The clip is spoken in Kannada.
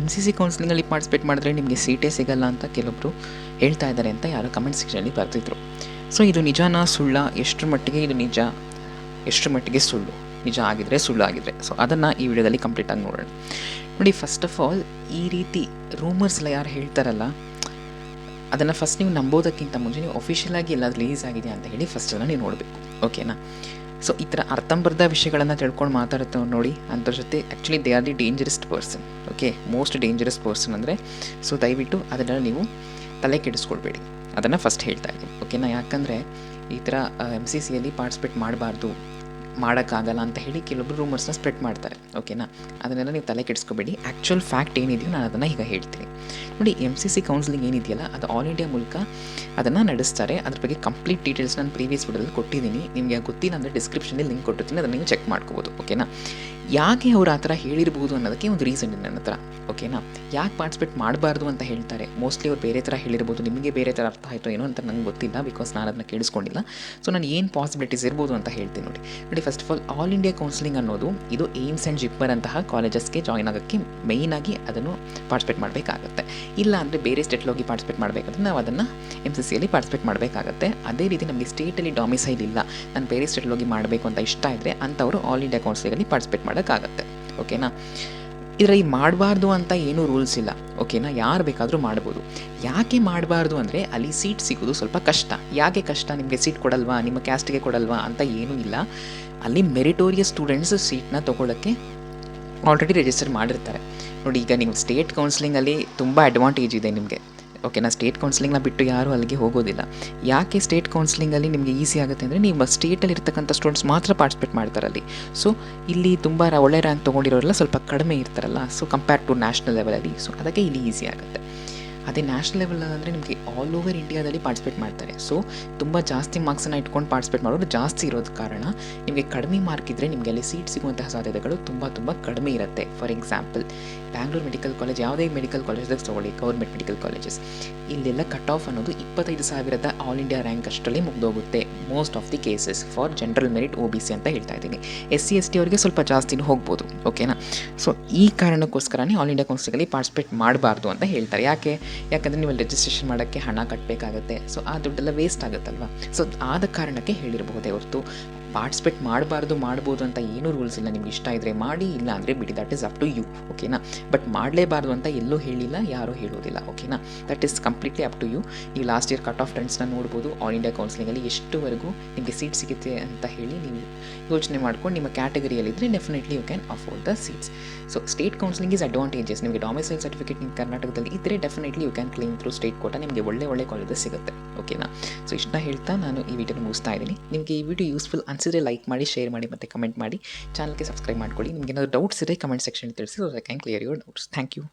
MCC ಕೌನ್ಸಿಲಿಂಗಲ್ಲಿ ಪಾರ್ಟಿಸಿಪೇಟ್ ಮಾಡಿದ್ರೆ ನಿಮಗೆ ಸೀಟೇ ಸಿಗಲ್ಲ ಅಂತ ಕೆಲವೊಬ್ಬರು ಹೇಳ್ತಾ ಇದ್ದಾರೆ ಅಂತ ಯಾರೋ ಕಮೆಂಟ್ ಸೆಕ್ಷನಲ್ಲಿ ಬರ್ತಿದ್ರು. ಸೊ ಇದು ನಿಜಾನ ಸುಳ್ಳ, ಎಷ್ಟರ ಮಟ್ಟಿಗೆ ಇದು ನಿಜ, ಎಷ್ಟರ ಮಟ್ಟಿಗೆ ಸುಳ್ಳು, ನಿಜ ಆಗಿದ್ರೆ ಸುಳ್ಳು ಆಗಿದ್ರೆ, ಸೊ ಅದನ್ನು ಈ ವಿಡಿಯೋದಲ್ಲಿ ಕಂಪ್ಲೀಟಾಗಿ ನೋಡೋಣ. ನೋಡಿ, ಫಸ್ಟ್ ಆಫ್ ಆಲ್ ಈ ರೀತಿ ರೂಮರ್ಸ್ ಎಲ್ಲ ಯಾರು ಹೇಳ್ತಾರಲ್ಲ, ಅದನ್ನು ಫಸ್ಟ್ ನೀವು ನಂಬೋದಕ್ಕಿಂತ ಮುಂಚೆ ನೀವು ಅಫಿಷಿಯಲಾಗಿ ಎಲ್ಲಾದರೂ ರಿಲೀಸ್ ಆಗಿದೆ ಅಂತ ಹೇಳಿ ಫಸ್ಟ್ ಅದನ್ನು ನೀವು ನೋಡಬೇಕು, ಓಕೆನಾ. ಸೊ ಈ ಥರ ಅರ್ಥಂಬರ್ಧ ವಿಷಯಗಳನ್ನು ತಿಳ್ಕೊಂಡು ಮಾತಾಡುತ್ತೆ ನೋಡಿ, ಅಂಥವ್ರ ಜೊತೆ actually they are the dangerous person, okay, most dangerous person ಅಂದರೆ. ಸೊ ದಯವಿಟ್ಟು ಅದನ್ನು ನೀವು ತಲೆ ಕೆಡಿಸ್ಕೊಳ್ಬೇಡಿ, ಅದನ್ನು ಫಸ್ಟ್ ಹೇಳ್ತಾ ಇದ್ದೀನಿ, ಓಕೆನಾ. ಯಾಕಂದರೆ ಈ ಥರ MCCಯಲ್ಲಿ ಪಾರ್ಟಿಸಿಪೇಟ್ ಮಾಡಬಾರ್ದು, ಮಾಡೋಕ್ಕಾಗಲ್ಲ ಅಂತ ಹೇಳಿ ಕೆಲವೊಬ್ಬರು ರೂಮರ್ಸ್ನ ಸ್ಪ್ರೆಡ್ ಮಾಡ್ತಾರೆ, ಓಕೆನಾ. ಅದನ್ನೆಲ್ಲ ನೀವು ತಲೆ ಕೆಡಿಸ್ಕೊಬೇಡಿ. ಆ್ಯಕ್ಚುಯಲ್ ಫ್ಯಾಕ್ಟ್ ಏನಿದೆಯೋ ನಾನು ಅದನ್ನು ಈಗ ಹೇಳ್ತೀನಿ. ನೋಡಿ, MCC ಕೌನ್ಸಿಲಿಂಗ್ ಏನಿದೆಯಲ್ಲ ಅದು ಆಲ್ ಇಂಡಿಯಾ ಮೂಲಕ ಅದನ್ನು ನಡೆಸ್ತಾರೆ. ಅದ್ರ ಬಗ್ಗೆ ಕಂಪ್ಲೀಟ್ ಡೀಟೇಲ್ಸ್ ನಾನು ಪ್ರೀವಿಯಸ್ ವಿಡಿಯೋದಲ್ಲಿ ಕೊಟ್ಟಿದ್ದೀನಿ. ನಿಮಗೆ ಗೊತ್ತಿಲ್ಲ ಅಂದರೆ ಡಿಸ್ಕ್ರಿಪ್ಷನಲ್ಲಿ ಲಿಂಕ್ ಕೊಟ್ಟಿರ್ತೀನಿ, ಅದನ್ನು ನೀವು ಚೆಕ್ ಮಾಡ್ಕೋಬೋದು, ಓಕೆನಾ. ಯಾಕೆ ಅವ್ರು ಆ ಥರ ಹೇಳಿರ್ಬೋದು ಅನ್ನೋದಕ್ಕೆ ಒಂದು ರೀಸನ್ ಇದೆ ನನ್ನ ಹತ್ರ, ಓಕೆನಾ. ಯಾಕೆ ಪಾರ್ಟಿಸಿಪೇಟ್ ಮಾಡಬಾರ್ದು ಅಂತ ಹೇಳ್ತಾರೆ, ಮೋಸ್ಟ್ಲಿ ಅವ್ರು ಬೇರೆ ಥರ ಹೇಳಿರ್ಬೋದು, ನಿಮಗೆ ಬೇರೆ ಥರ ಅರ್ಥ ಆಯಿತು ಏನೋ ಅಂತ ನನಗೆ ಗೊತ್ತಿಲ್ಲ, ಬಿಕಾಸ್ ನಾನು ಅದನ್ನು ಕೇಳಿಸ್ಕೊಂಡಿಲ್ಲ. ಸೊ ನಾನು ಏನು ಪಾಸಿಬಿಲಿಟೀಸ್ ಇರ್ಬೋದು ಅಂತ ಹೇಳ್ತೀನಿ ನೋಡಿ. First of all India counselling ಅನ್ನೋದು ಇದು ಏಮ್ಸ್ ಆ್ಯಂಡ್ ಜಿಪ್ಪರ್ ಅಂತಹ ಕಾಲೇಜಸ್ಗೆ ಜಾಯ್ನ್ ಆಗೋಕ್ಕೆ ಮೇಯ್ನಾಗಿ ಅದನ್ನು ಪಾರ್ಟಿಸಿಪೇಟ್ ಮಾಡಬೇಕಾಗತ್ತೆ. ಇಲ್ಲ ಅಂದರೆ ಬೇರೆ ಸ್ಟೇಟಲ್ಲಿ ಹೋಗಿ ಪಾರ್ಟಿಸಿಪೇಟ್ ಮಾಡಬೇಕಾದ್ರೆ ನಾವು ಅದನ್ನು MCCಯಲ್ಲಿ ಪಾರ್ಟಿಸಿಪೇಟ್ ಮಾಡಬೇಕಾಗತ್ತೆ. ಅದೇ ರೀತಿ ನಮಗೆ ಸ್ಟೇಟಲ್ಲಿ ಡೊಮಿಸೈಲ್ ಇಲ್ಲ, ನಾನು ಬೇರೆ ಸ್ಟೇಟಲ್ಲಿ ಹೋಗಿ ಮಾಡಬೇಕು ಅಂತ ಇಷ್ಟ ಇದ್ದರೆ ಅಂಥವರು ಆಲ್ ಇಂಡಿಯಾ ಕೌನ್ಸಿಲಿಂಗಲ್ಲಿ ಪಾರ್ಟಿಸಿಪೇಟ್ ಮಾಡೋಕ್ಕಾಗತ್ತೆ, ಓಕೆನಾ. ಇದರಲ್ಲಿ ಮಾಡಬಾರ್ದು ಅಂತ ಏನೂ ರೂಲ್ಸ್ ಇಲ್ಲ, ಓಕೆನಾ. ಯಾರು ಬೇಕಾದರೂ ಮಾಡ್ಬೋದು. ಯಾಕೆ ಮಾಡಬಾರ್ದು ಅಂದರೆ ಅಲ್ಲಿ ಸೀಟ್ ಸಿಗೋದು ಸ್ವಲ್ಪ ಕಷ್ಟ. ಯಾಕೆ ಕಷ್ಟ? ನಿಮಗೆ ಸೀಟ್ ಕೊಡಲ್ವಾ, ನಿಮ್ಮ ಕ್ಯಾಸ್ಟಿಗೆ ಕೊಡಲ್ವಾ ಅಂತ ಏನೂ ಇಲ್ಲ. ಅಲ್ಲಿ ಮೆರಿಟೋರಿಯಸ್ ಸ್ಟೂಡೆಂಟ್ಸ್ ಸೀಟ್ನ ತೊಗೊಳ್ಳೋಕ್ಕೆ ಆಲ್ರೆಡಿ ರಿಜಿಸ್ಟರ್ ಮಾಡಿರ್ತಾರೆ. ನೋಡಿ, ಈಗ ನೀವು ಸ್ಟೇಟ್ ಕೌನ್ಸಿಲಿಂಗಲ್ಲಿ ತುಂಬ ಅಡ್ವಾಂಟೇಜ್ ಇದೆ ನಿಮಗೆ, ಓಕೆನಾ. ಸ್ಟೇಟ್ ಕೌನ್ಸಿಲಿಂಗ್ನ ಬಿಟ್ಟು ಯಾರೂ ಅಲ್ಲಿಗೆ ಹೋಗೋದಿಲ್ಲ. ಯಾಕೆ ಸ್ಟೇಟ್ ಕೌನ್ಸಿಲಿಂಗಲ್ಲಿ ನಿಮಗೆ ಈಸಿ ಆಗುತ್ತೆ ಅಂದರೆ ನೀವು ಸ್ಟೇಟಲ್ಲಿ ಇರ್ತಕ್ಕಂಥ ಸ್ಟೂಡೆಂಟ್ಸ್ ಮಾತ್ರ ಪಾರ್ಟಿಸಿಪೇಟ್ ಮಾಡ್ತಾರೆ ಅಲ್ಲಿ. ಸೊ ಇಲ್ಲಿ ತುಂಬ ಒಳ್ಳೆ ರ್ಯಾಂಕ್ ತೊಗೊಂಡಿರೋರೆಲ್ಲ ಸ್ವಲ್ಪ ಕಡಿಮೆ ಇರ್ತಾರಲ್ಲ, ಸೊ ಕಂಪೇರ್ ಟು ನ್ಯಾಷನಲ್ ಲೆವೆಲಲ್ಲಿ, ಸೊ ಅದಕ್ಕೆ ಇಲ್ಲಿ ಈಸಿ ಆಗುತ್ತೆ. ಅದೇ ನ್ಯಾಷನಲ್ ಲೆವೆಲ್ ಅಂದರೆ ನಿಮಗೆ ಆಲ್ ಓವರ್ ಇಂಡಿಯಾದಲ್ಲಿ ಪಾರ್ಟಿಸಿಪೇಟ್ ಮಾಡ್ತಾರೆ. ಸೊ ತುಂಬ ಜಾಸ್ತಿ ಮಾರ್ಕ್ಸನ್ನು ಇಟ್ಕೊಂಡು ಪಾರ್ಟಿಸಿಪೇಟ್ ಮಾಡೋದು ಜಾಸ್ತಿ ಇರೋದು ಕಾರಣ ನಿಮಗೆ ಕಡಿಮೆ ಮಾರ್ಕ್ ಇದ್ದರೆ ನಿಮಗೆ ಅಲ್ಲಿ ಸೀಟ್ ಸಿಗುವಂತಹ ಸಾಧ್ಯತೆಗಳು ತುಂಬ ಕಡಿಮೆ ಇರುತ್ತೆ. For example Bangalore medical college, ಯಾವುದೇ ಮೆಡಿಕಲ್ ಕಾಲೇಜ್ದಾಗ ತೊಗೊಳ್ಳಿ, ಗೌರ್ಮೆಂಟ್ ಮೆಡಿಕಲ್ ಕಾಲೇಜಸ್, ಇಲ್ಲೆಲ್ಲ ಕಟ್ ಆಫ್ ಅನ್ನೋದು 25,000 ಆಲ್ ಇಂಡಿಯಾ ರ್ಯಾಂಕ್ ಅಷ್ಟರಲ್ಲಿ ಮುಗಿದೋಗುತ್ತೆ most of the cases for general merit OBC ಅಂತ ಹೇಳ್ತಾ ಇದ್ದೀನಿ. SC ST ಅವರಿಗೆ ಸ್ವಲ್ಪ ಜಾಸ್ತಿನೂ ಹೋಗ್ಬೋದು, ಓಕೆನಾ. ಸೊ ಈ ಕಾರಣಕ್ಕೋಸ್ಕರನೇ ಆಲ್ ಇಂಡಿಯಾ ಕೌನ್ಸಿಲಿಂಗಲ್ಲಿ ಪಾರ್ಟಿಸಿಪೇಟ್ ಮಾಡಬಾರ್ದು ಅಂತ ಹೇಳ್ತಾರೆ. ಯಾಕಂದರೆ ನೀವು ಅಲ್ಲಿ ರಿಜಿಸ್ಟ್ರೇಷನ್ ಮಾಡೋಕ್ಕೆ ಹಣ ಕಟ್ಟಬೇಕಾಗತ್ತೆ. ಸೊ ಆ ದುಡ್ಡೆಲ್ಲ ವೇಸ್ಟ್ ಆಗುತ್ತಲ್ವ. ಸೊ ಆದ ಕಾರಣಕ್ಕೆ ಹೇಳಿರಬಹುದೇ ಹೊರತು ಪಾರ್ಟಿಸಿಪೇಟ್ ಮಾಡ್ಬೋದು ಅಂತ ಏನೂ ರೂಲ್ಸ್ ಇಲ್ಲ. ನಿಮ್ಗೆ ಇಷ್ಟ ಇದ್ದರೆ ಮಾಡಿ, ಇಲ್ಲ ಅಂದರೆ ಬಿಡಿ, that is up to you, ಓಕೆನಾ. ಬಟ್ ಮಾಡಲೇಬಾರ್ದು ಅಂತ ಎಲ್ಲೂ ಹೇಳಿಲ್ಲ, ಯಾರೂ ಹೇಳೋದಿಲ್ಲ, ಓಕೆನಾ. That is completely up to you. ಈ ಲಾಸ್ಟ್ ಇಯರ್ ಕಟ್ ಆಫ್ ಟ್ರೆಂಡ್ಸ್ನ ನೋಡ್ಬೋದು. ಆಲ್ ಇಂಡಿಯಾ ಕೌನ್ಸಿಲಿಂಗಲ್ಲಿ ಎಷ್ಟುವರೆಗೂ ನಿಮಗೆ ಸೀಟ್ ಸಿಗುತ್ತೆ ಅಂತ ಹೇಳಿ ನೀವು ಯೋಚನೆ ಮಾಡ್ಕೊಂಡು ನಿಮ್ಮ ಕ್ಯಾಟಗರಿಯಲ್ಲಿದ್ದರೆ definitely you can afford the seats. So state counselling is advantages. ನಿಮಗೆ ಡೊಮಿಸೈಲ್ ಸರ್ಟಿಫಿಕೇಟ್ ನಿಮ್ಮ ಕರ್ನಾಟಕದಲ್ಲಿ ಇದ್ದರೆ definitely you can claim through state quota, ನಿಮಗೆ ಒಳ್ಳೆ ಕಾಲೇಜಸ್ ಸಿಗುತ್ತೆ, ಓಕೆನಾ. ಸೊ ಇಷ್ಟನ್ನ ಹೇಳ್ತಾ ನಾನು ಈ ವಿಡಿಯೋನ ಮುಗಿಸ್ತಾ ಇದ್ದೀನಿ. ನಿಮಗೆ ಈ ವಿಡಿಯೋ ಯೂಸ್ಫುಲ್ ಅನಿಸಿದ್ರೆ ಲೈಕ್ ಮಾಡಿ, ಶೇರ್ ಮಾಡಿ ಮತ್ತು ಕಮೆಂಟ್ ಮಾಡಿ. ಚಾನಲ್ಗೆ ಸಬ್ಸ್ಕ್ರೈಬ್ ಮಾಡ್ಕೊಳ್ಳಿ. ನಿಮಗೆ ಏನಾದರೂ ಡೌಟ್ಸ್ ಇದ್ದರೆ ಕಮೆಂಟ್ ಸೆಕ್ಷನ್ ತಿಳಿಸಿ, so I can clear your doubts. Thank you.